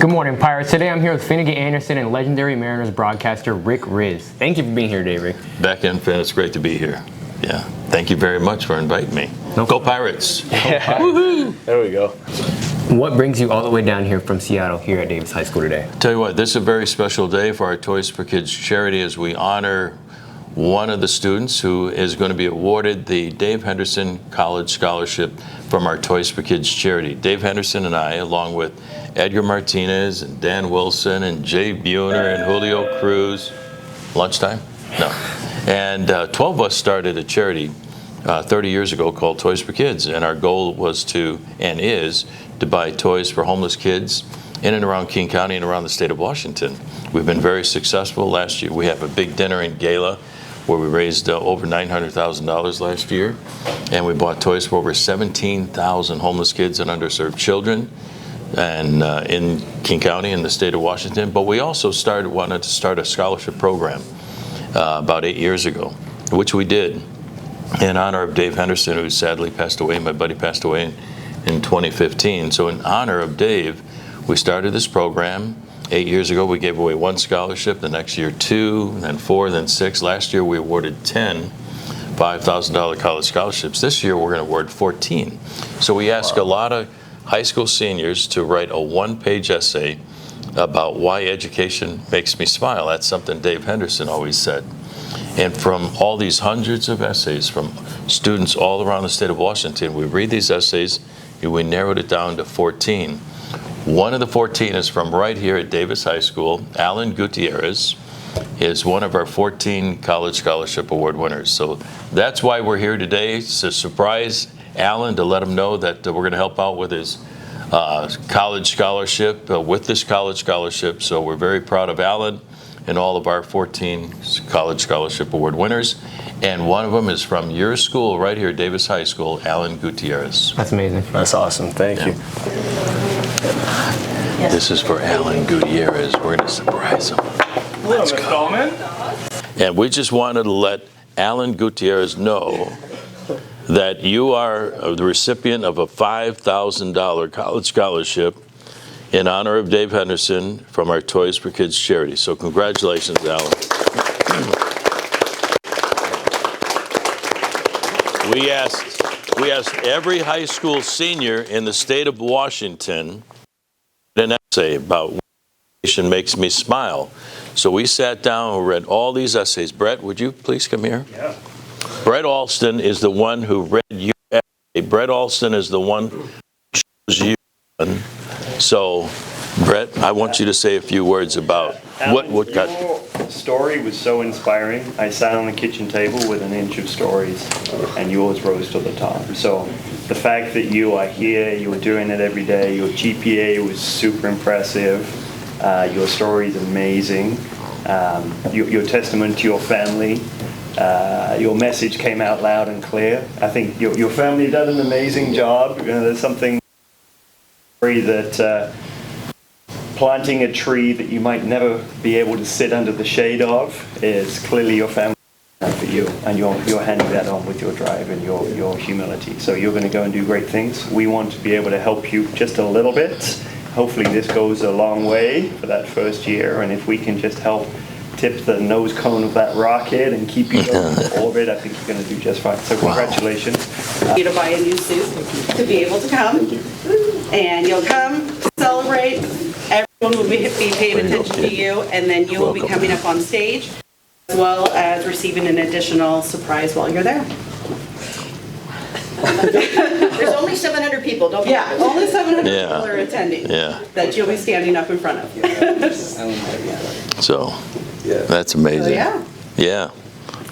Good morning, Pirates. Today I'm here with Finnegan Anderson and legendary Mariners broadcaster Rizzs. Thank you for being here, Dave. Becken, Finn, it's great to be here. Yeah, thank you very much for inviting me. Go Pirates! Yeah. Woohoo! There we go. What brings you all the way down here from Seattle here at Davis High School today? Tell you what, this is a very special day for our Toys for Kids charity as we honor one of the students who is going to be awarded the Dave Henderson College Scholarship from our Toys for Kids charity. Dave Henderson and I, along with Edgar Martinez and Dan Wilson and Jay Buhner and Julio Cruz. Lunchtime? No. And 12 of us started a charity 30 years ago called Toys for Kids, and our goal was to, and is, to buy toys for homeless kids in and around King County and around the state of Washington. We've been very successful. Last year we have a big dinner and gala where we raised over $900,000 last year, and we bought toys for over 17,000 homeless kids and underserved children and in King County in the state of Washington. But we also wanted to start a scholarship program about 8 years ago, which we did in honor of Dave Henderson, who sadly passed away. My buddy passed away in 2015. So in honor of Dave, we started this program. 8 years ago, we gave away 1 scholarship. The next year, 2, then 4, then 6. Last year, we awarded 10 $5,000 college scholarships. This year, we're going to award 14. So we ask a lot of high school seniors to write a 1-page essay about why education makes me smile. That's something Dave Henderson always said. And from all these hundreds of essays from students all around the state of Washington, we read these essays and we narrowed it down to 14. One of the 14 is from right here at Davis High School. Alan Gutierrez is one of our 14 College Scholarship Award winners. So that's why we're here today, to surprise Alan, to let him know that we're going to help out with his college scholarship, with this college scholarship. So we're very proud of Alan and all of our 14 College Scholarship Award winners. And one of them is from your school right here, Davis High School, Alan Gutierrez. That's amazing. That's awesome. Thank you. This is for Alan Gutierrez. We're going to surprise him. Let's go. And we just wanted to let Alan Gutierrez know that you are the recipient of a $5,000 college scholarship in honor of Dave Henderson from our Toys for Kids charity. So congratulations, Alan. We asked every high school senior in the state of Washington an essay about what education makes me smile. So we sat down and read all these essays. Brett, would you please come here? Yeah. Brett Alston is the one who read you. Brett Alston is the one who chose you. So, Brett, I want you to say a few words about what got. Your story was so inspiring. I sat on the kitchen table with an inch of stories, and yours rose to the top. So, the fact that you are here, you are doing it every day. Your GPA was super impressive. Your story is amazing. Your testament to your family. Your message came out loud and clear. I think your family did an amazing job. There's something that planting a tree that you might never be able to sit under the shade of is clearly your family for you, and you're handing that on with your drive and your humility. So you're going to go and do great things. We want to be able to help you just a little bit. Hopefully this goes a long way for that first year, and if we can just help tip the nose cone of that rocket and keep you in orbit, I think you're going to do just fine. So congratulations. You to buy a new suit to be able to come, and you'll come celebrate. Everyone will be paying attention to you, and then you will be coming up on stage, as well as receiving an additional surprise while you're there. There's only 700 people, don't Yeah, only 700 Yeah. people are attending. Yeah. That you'll be standing up in front of. So, that's amazing. Yeah.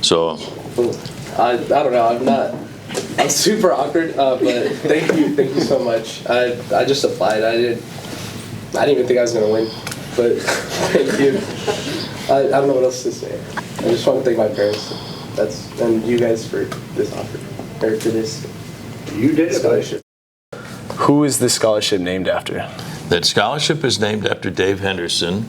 So, I don't know. I'm super awkward, but thank you so much. I just applied. I didn't even think I was gonna win, but thank you. I don't know what else to say. I just want to thank my parents, and you guys for this offer, or for this. You did scholarship. Who is this scholarship named after? that scholarship is named after Dave Henderson.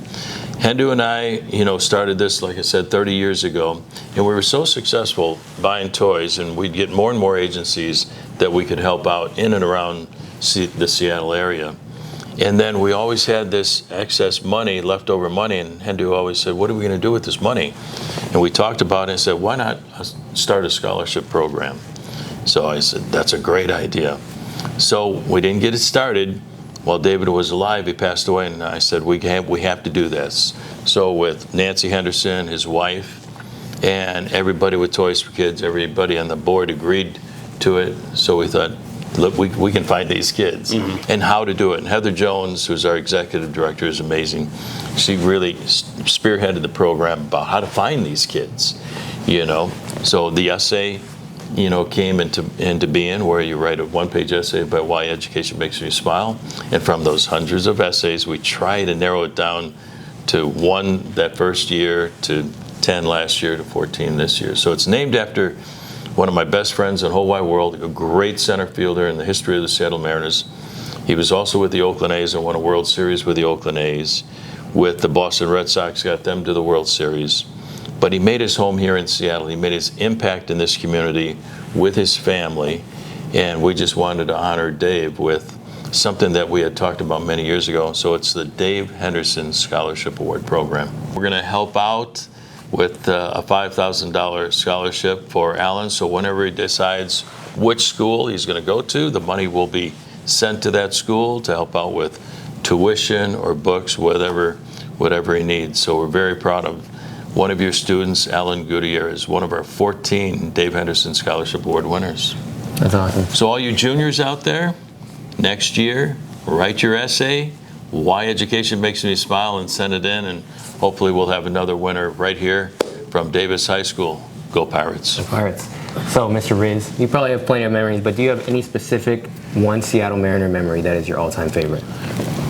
Hendu and I, started this, like I said, 30 years ago, and we were so successful buying toys, and we'd get more and more agencies that we could help out in and around the Seattle area. And then we always had this excess money, leftover money, and Henry always said, what are we going to do with this money? And we talked about it and said, why not start a scholarship program? So I said, that's a great idea. So we didn't get it started while David was alive. He passed away, and I said, we have to do this. So with Nancy Henderson, his wife, and everybody with Toys for Kids, everybody on the board agreed to it. So we thought, look, we can find these kids and how to do it. And Heather Jones, who's our executive director, is amazing. She really spearheaded the program about how to find these kids, you know. So the essay, you know, came into being, where you write a one-page essay about why education makes you smile. And from those hundreds of essays, we try to narrow it down to 1 that first year, to 10 last year, to 14 this year. So it's named after one of my best friends in the whole wide world, a great center fielder in the history of the Seattle Mariners. He was also with the Oakland A's and won a World Series with the Oakland A's. With the Boston Red Sox, got them to the World Series. But he made his home here in Seattle. He made his impact in this community with his family. And we just wanted to honor Dave with something that we had talked about many years ago. So it's the Dave Henderson Scholarship Award Program. We're going to help out with a $5,000 scholarship for Alan. So whenever he decides which school he's going to go to, the money will be sent to that school to help out with tuition or books, whatever he needs. So we're very proud of one of your students, Alan Gutierrez, one of our 14 Dave Henderson Scholarship Award winners. That's awesome. So all you juniors out there, next year, write your essay, Why Education Makes Me Smile, and send it in, and hopefully we'll have another winner right here from Davis High School. Go Pirates. Go Pirates. So, Mr. Riz, you probably have plenty of memories, but do you have any specific one Seattle Mariner memory that is your all-time favorite?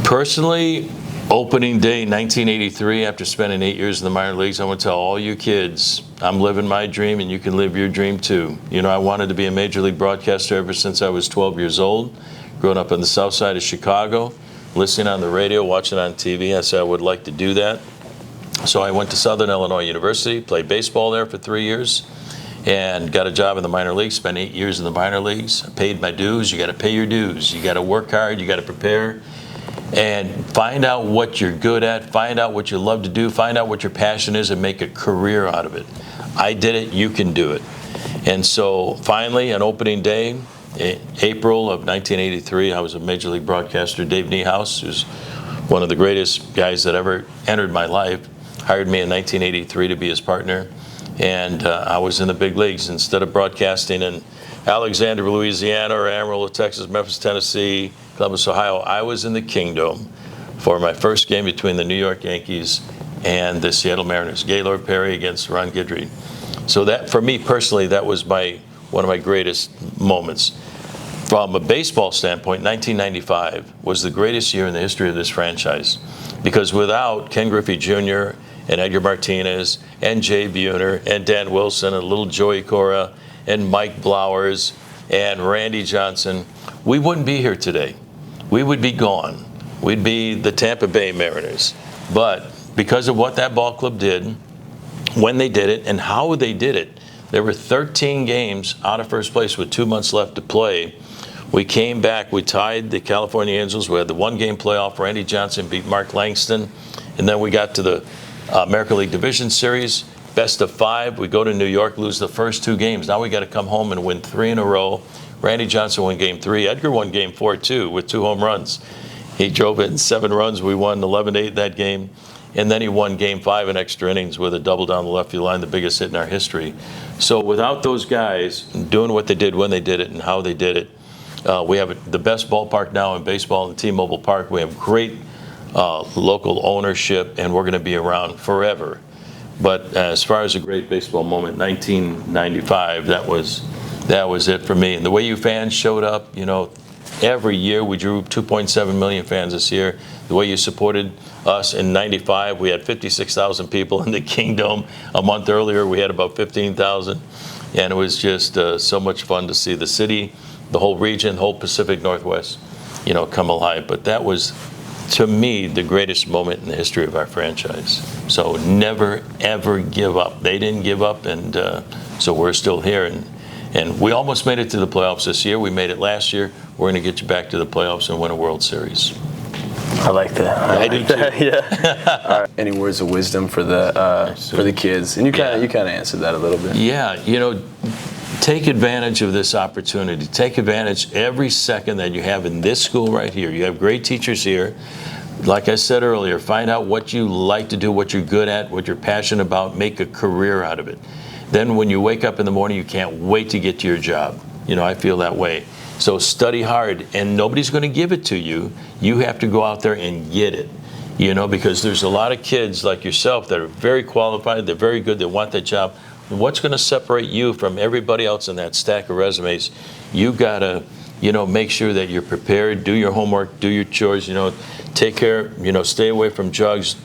Personally, opening day 1983, after spending 8 years in the minor leagues, I want to tell all you kids, I'm living my dream and you can live your dream too. You know, I wanted to be a major league broadcaster ever since I was 12 years old. Growing up on the south side of Chicago, listening on the radio, watching on TV, I said I would like to do that. So I went to Southern Illinois University, played baseball there for 3 years, and got a job in the minor leagues, spent 8 years in the minor leagues. I paid my dues. You got to pay your dues. You got to work hard. You got to prepare. And find out what you're good at, find out what you love to do, find out what your passion is, and make a career out of it. I did it, you can do it. And so finally, on opening day, April of 1983, I was a major league broadcaster. Dave Niehaus, who's one of the greatest guys that ever entered my life, hired me in 1983 to be his partner. And I was in the big leagues. Instead of broadcasting in Alexandria, Louisiana, or Amarillo, Texas, Memphis, Tennessee, Columbus, Ohio, I was in the Kingdom for my first game between the New York Yankees and the Seattle Mariners. Gaylord Perry against Ron Guidry. So that, for me personally, that was one of my greatest moments. From a baseball standpoint, 1995 was the greatest year in the history of this franchise, because without Ken Griffey Jr. and Edgar Martinez and Jay Buhner and Dan Wilson and little Joey Cora and Mike Blowers and Randy Johnson, we wouldn't be here today. We would be gone. We'd be the Tampa Bay Mariners. But because of what that ball club did, when they did it, and how they did it, there were 13 games out of first place with 2 months left to play. We came back, we tied the California Angels. We had the one-game playoff. Randy Johnson beat Mark Langston. And then we got to the American League Division Series, best of 5. We go to New York, lose the first 2 games. Now we got to come home and win 3 in a row. Randy Johnson won Game 3. Edgar won Game 4, too, with 2 home runs. He drove in 7 runs. We won 11-8 that game. And then he won Game 5 in extra innings with a double down the left field line, the biggest hit in our history. So without those guys doing what they did, when they did it, and how they did it, we have the best ballpark now in baseball in T-Mobile Park. We have great local ownership, and we're going to be around forever. But as far as a great baseball moment, 1995, that was it for me. And the way you fans showed up, you know, every year we drew 2.7 million fans this year. The way you supported us in 95, we had 56,000 people in the Kingdom. A month earlier, we had about 15,000. And it was just so much fun to see the city, the whole region, the whole Pacific Northwest, you know, come alive. But that was, to me, the greatest moment in the history of our franchise. So never, ever give up. They didn't give up, and so we're still here. And we almost made it to the playoffs this year. We made it last year. We're going to get you back to the playoffs and win a World Series. I like that. I do like that. Yeah. All right. Any words of wisdom for the kids? And you kind of answered that a little bit. Yeah, take advantage of this opportunity. Take advantage every second that you have in this school right here. You have great teachers here. Like I said earlier, find out what you like to do, what you're good at, what you're passionate about, make a career out of it. Then when you wake up in the morning, you can't wait to get to your job. I feel that way. So study hard, and nobody's going to give it to you. You have to go out there and get it, because there's a lot of kids like yourself that are very qualified, they're very good, they want that job. What's going to separate you from everybody else in that stack of resumes? You got to, make sure that you're prepared, do your homework, do your chores, take care, stay away from drugs,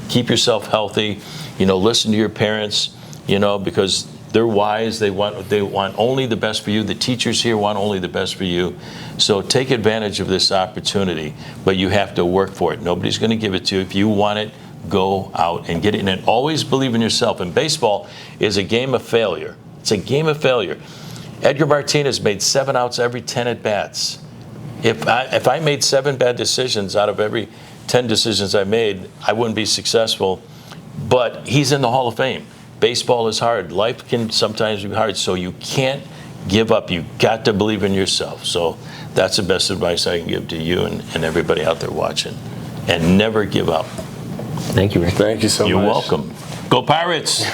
keep yourself healthy, listen to your parents, because they're wise. They want only the best for you. The teachers here want only the best for you. So take advantage of this opportunity, but you have to work for it. Nobody's going to give it to you. If you want it, go out and get it. And always believe in yourself. And baseball is a game of failure. It's a game of failure. Edgar Martinez made 7 outs every 10 at-bats. If I made 7 bad decisions out of every 10 decisions I made, I wouldn't be successful. But he's in the Hall of Fame. Baseball is hard. Life can sometimes be hard, so you can't give up. You got to believe in yourself. So that's the best advice I can give to you and everybody out there watching. And never give up. Thank you, Rick. Thank you so much. You're welcome. Go Pirates!